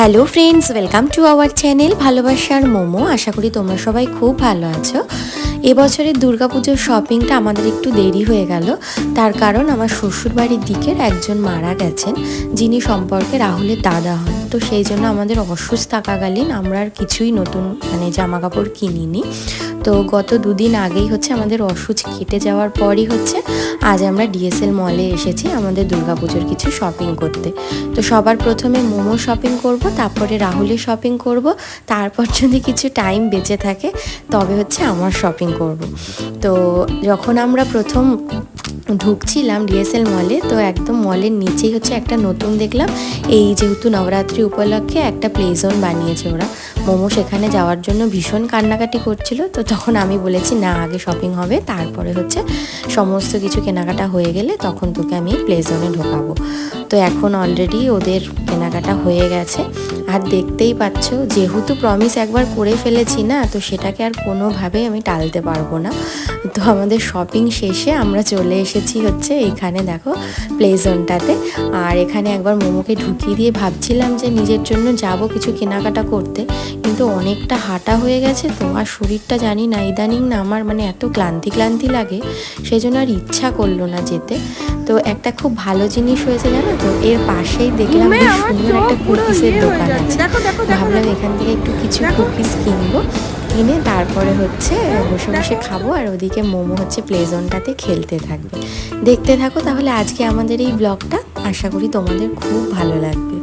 Hello friends, welcome to our channel ভালোবাসার মোমো। আশা করি তোমরা সবাই খুব ভালো আছো। এবছরের দুর্গাপুজোর শপিংটা আমাদের একটু দেরি হয়ে গেল, তার কারণ আমার শ্বশুরবাড়ির দিকের একজন মারা গেছেন, যিনি সম্পর্কে রাহুলের দাদা হন। তো সেই জন্য আমাদের অসুস্থ থাকাকালীন আমরা আর কিছুই নতুন জামা কাপড় কিনিনি। তো গত দুদিন আগেই আমাদের অসুচ কেটে যাওয়ার পরই আজ আমরা ডিএসএল মলে এসেছি আমাদের দুর্গাপুজোর কিছু শপিং করতে। তো সবার প্রথমে মোমো শপিং করব, তারপরে রাহুলের শপিং করব, তারপর যদি কিছু টাইম বেঁচে থাকে তবে আমার শপিং করব। তো যখন আমরা প্রথম ঢুকছিলাম ডিএসএল মলে, তো একদম মলের নিচেই একটা নতুন দেখলাম, এই যেহেতু নবরাত্রি উপলক্ষে একটা প্লে জোন বানিয়েছে ওরা। মোমো সেখানে যাওয়ার জন্য ভীষণ কান্নাকাটি করছিল। তো তখন আমি বলেছি না, আগে শপিং হবে, তারপরে সমস্ত কিছু কেনাকাটা হয়ে গেলে তখন তোকে আমি প্লে জোনে ঢোকাবো। তো এখন অলরেডি ওদের কেনাকাটা হয়ে গেছে। আর দেখতেই পাচ্ছ, যেহেতু প্রমিস একবার করে ফেলেছি না, তো সেটাকে আর কোনোভাবেই আমি টালতে পারবো না। তো আমাদের শপিং শেষে আমরা চলে এসেছি এইখানে দেখো প্লে জোনটাতে। আর এখানে একবার মোমোকে ঢুকিয়ে দিয়ে ভাবছিলাম যে নিজের জন্য যাব কিছু কেনাকাটা করতে, কিন্তু অনেকটা হাঁটা হয়ে গেছে। তো আর শরীরটা জানি না, ইদানিং না আমার এত ক্লান্তি ক্লান্তি লাগে, সেই জন্য আর ইচ্ছা করলো না যেতে। তো একটা খুব ভালো জিনিস হয়েছে জানো তো, এর পাশেই দেখলাম বেশ সুন্দর একটা কুকিজের দোকান আছে। ভাবলাম এখান থেকে একটু কিছু কুকিজ কিনবো, কিনে তারপরে বসে বসে খাবো, আর ওদিকে মোমো প্লে জোনটাতে খেলতে থাকবে। দেখতে থাকো তাহলে আজকে আমাদের এই ব্লগটা, আশা করি তোমাদের খুব ভালো লাগবে।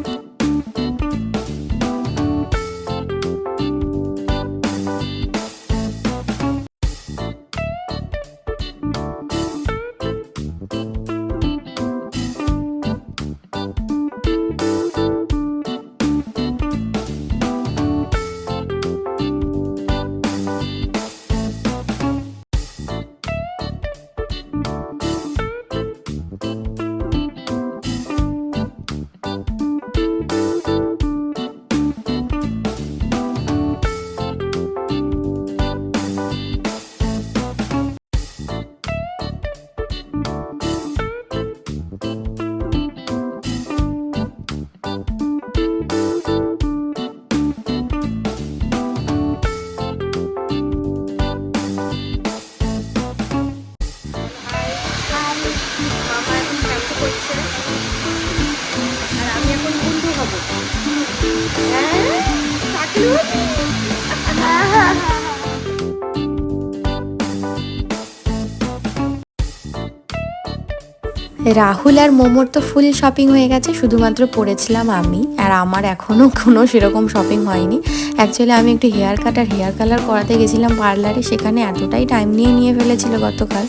রাহুল আর মোমোর তো ফুল শপিং হয়ে গেছে, শুধুমাত্র পড়েছিলাম আমি, আর আমার এখনও কোনো সেরকম শপিং হয়নি। অ্যাকচুয়ালি আমি একটু হেয়ার কাট আর হেয়ার কালার করাতে গেছিলাম পার্লারে, সেখানে এতটাই টাইম নিয়ে ফেলেছিল গতকাল,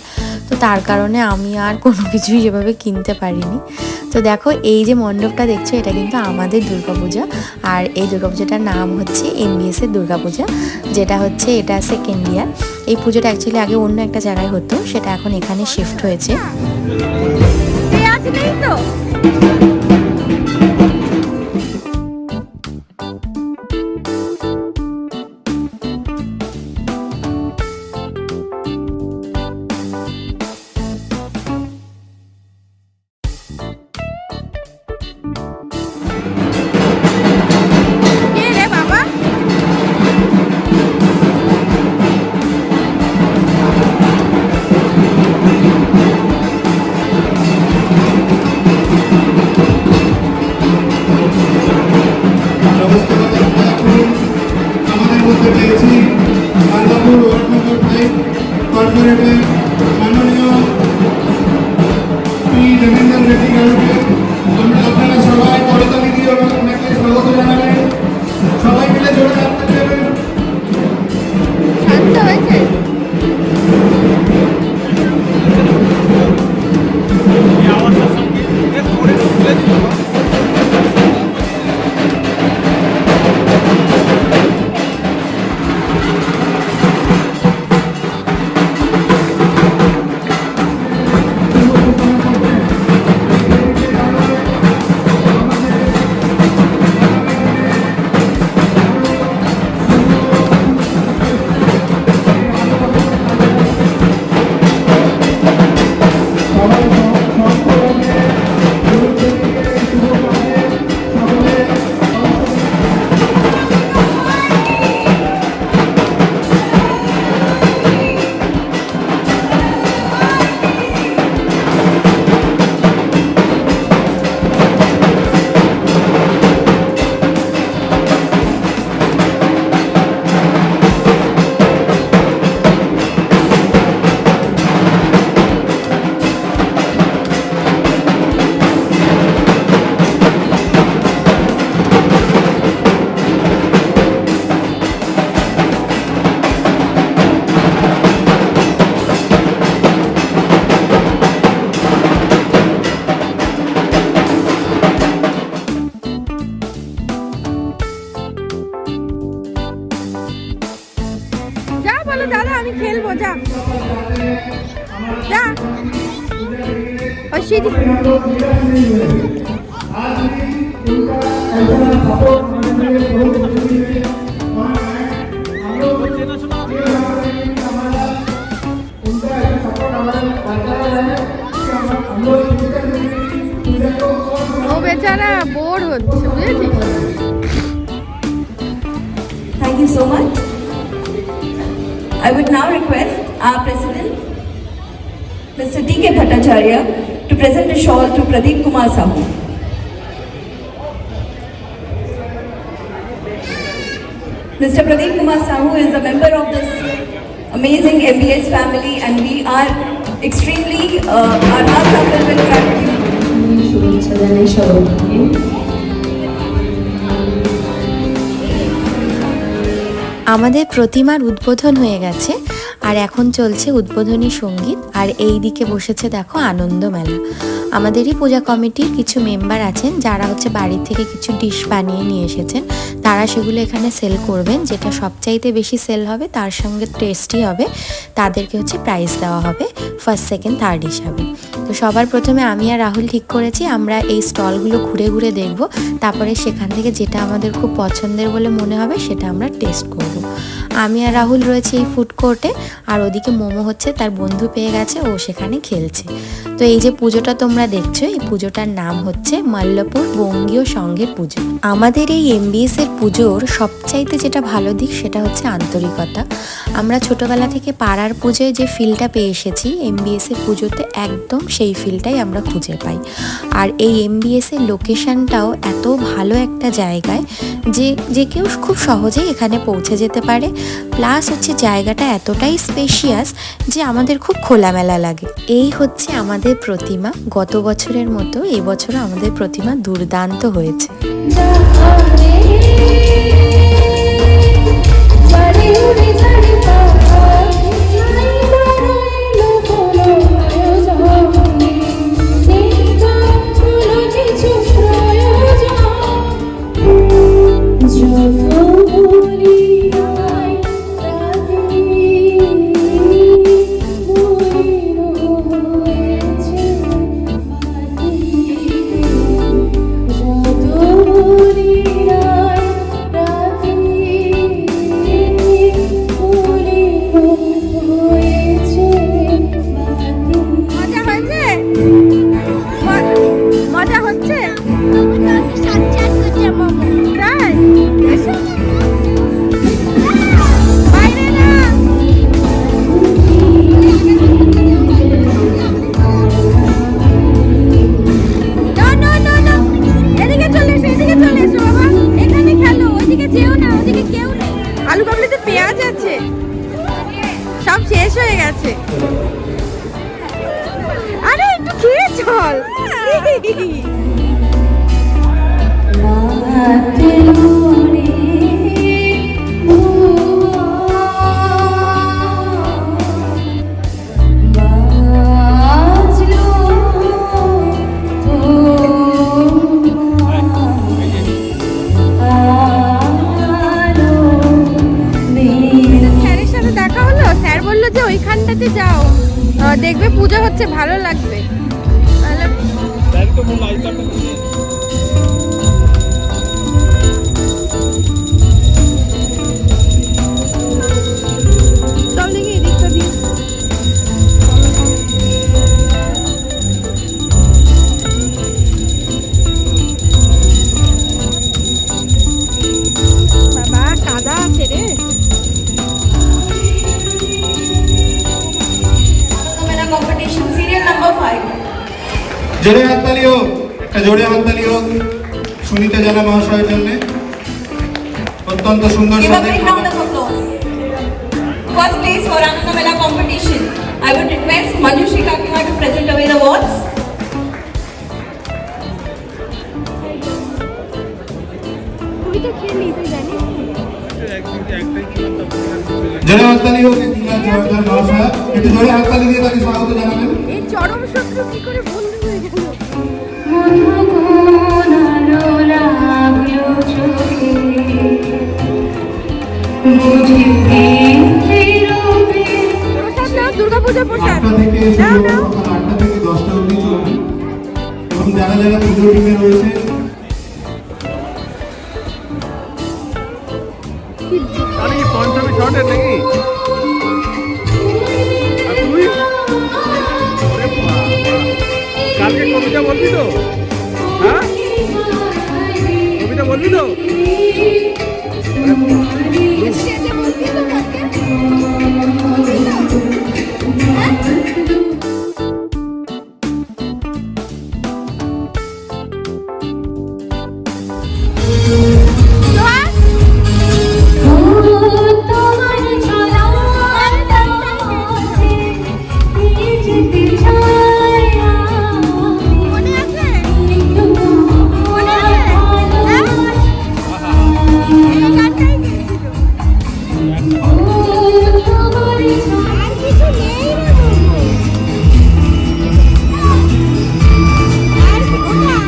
তো তার কারণে আমি আর কোনো কিছুই সেভাবে কিনতে পারিনি। তো দেখো এই যে মণ্ডপটা দেখছো, এটা কিন্তু আমাদের দুর্গাপূজা, আর এই দুর্গাপূজাটার নাম এমবিএসের দুর্গাপূজা, যেটা এটা সেকেন্ড ইয়ার। এই পুজোটা অ্যাকচুয়ালি আগে অন্য একটা জায়গায় হতো, সেটা এখন এখানে শিফট হয়েছে। নেই তো মাননীয় পি দেবেন্দ্র রেড্ডি গারুকে আপনারা সবাই করতালি দিয়ে ওনাকে স্বাগত জানাবেন। সবাই মিলে জোরে হাততালি দেবেন। দাদা আমি খেলবো, যা যা ওই সিঁড়ি। ও বেচারা বোর হচ্ছে, বুঝেছিস? Thank you so much. I would now request our President, Mr. D.K. Bhattacharya, to present a shawl to Pradeep Kumar Sahu. Mr. Pradeep Kumar Sahu is a member of this amazing MBS family, and we are extremely, our hearts are filled with gratitude. শুভেচ্ছা জানাই সবাইকে। আমাদের প্রতিমার উদ্বোধন হয়ে গেছে আর এখন চলছে উদ্বোধনী সঙ্গীত। আর এই দিকে বসেছে দেখো আনন্দ মেলা। আমাদেরই পূজা কমিটির কিছু মেম্বার আছেন যারা হচ্ছে বাড়ি থেকে কিছু ডিশ বানিয়ে নিয়ে এসেছেন, তারা সেগুলো এখানে সেল করবেন। যেটা সবচাইতে বেশি সেল হবে, তার সঙ্গে টেস্টি হবে, তাদেরকে হচ্ছে প্রাইজ দেওয়া হবে ফার্স্ট সেকেন্ড থার্ড হিসাবে। তো সবার প্রথমে আমি আর রাহুল ঠিক করেছি আমরা এই স্টলগুলো ঘুরে ঘুরে দেখব, তারপরে সেখান থেকে যেটা আমাদের খুব পছন্দের বলে মনে হবে সেটা আমরা টেস্ট করব। আমি আর রাহুল রয়েছে এই ফুড কোর্টে, আর ওদিকে মোমো হচ্ছে তার বন্ধু পেয়ে গেছে, ও সেখানে খেলছে। তো এই যে পুজোটা তোমরা দেখছো, এই পুজোটার নাম হচ্ছে মল্লপুর বঙ্গীয় সংঘের পুজো। আমাদের এই MBS এর পুজোর সবচাইতে যেটা ভালো দিক সেটা হচ্ছে আন্তরিকতা। আমরা ছোটবেলা থেকে পাড়ার পুজোয় যে ফিলটা পেয়ে এসেছি, MBS এর পুজোতে একদম সেই ফিলটাই আমরা খুঁজে পাই। আর এই MBS এর লোকেশনটাও এত ভালো একটা জায়গায় যে কেউ খুব সহজেই এখানে পৌঁছে যেতে পারে। প্লাস হচ্ছে জায়গাটা এতটাই স্পেশিয়াস যে আমাদের খুব খোলামেলা লাগে। এই হচ্ছে আমাদের প্রতিমা। গত বছরের মতো এবছরও আমাদের প্রতিমা দুর্দান্ত হয়েছে। আলু কাবলিতে পেঁয়াজ আছে, সব শেষ হয়ে গেছে। আরে একটু খেয়ে চল। ওইখানটাতে যাও, দেখবে পূজা হচ্ছে, ভালো লাগবে। চল দেখি এদিকটা দিয়ে। বাবা কাদা আছে রে। Competition serial number 5. জোরে হাততালি হোক, একটা জোরে হাততালি হোক সুনীতা জানা মহাশয়ের জন্য। অত্যন্ত সুন্দর Give a সাথে big round of applause. First place for Ananda Mela competition. I would request Manjushri Kakima to present away the awards. তুই তো খেলি, তুই জানিস। জোরে হাততালি হোক নীলা জোরদার মহাশয়, একটু জোরে হাততালি দিয়ে তাকে স্বাগত জানাবেন। এই চরম শত্রু কি করে বন্ধু হয়ে গেল? মধুকোণ আলো লাগলো চোখে, বুঝি প্রেম দুর্গাপূজা পোশাক 8টা থেকে নাও শুরু নাও হবে, 8টা থেকে 10টা অবধি চলবে। এবং যারা যারা পুজো টিমে রয়েছে আরে কি পঞ্চমী শর্টের নাকি? আর তুই? আরে বাবা। কালকে কবিতা বলবি তো? হ্যাঁ? কবিতা বলবি তো? আরে বাবা। মনে আছে মনে আছে হ্যাঁ এই গানটাই গেছিল আর কিছু নেই রে বাবু আর ওটা আমার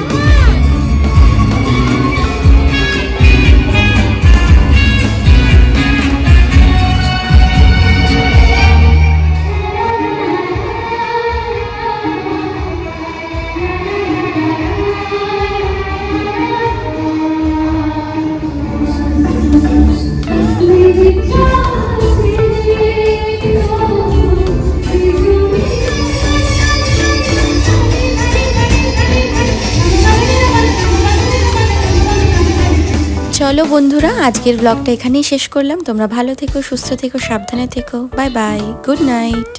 চলো বন্ধুরা, আজকের ব্লগটা এখানেই শেষ করলাম। তোমরা ভালো থেকো, সুস্থ থেকো, সাবধানে থেকো। Bye bye, good night.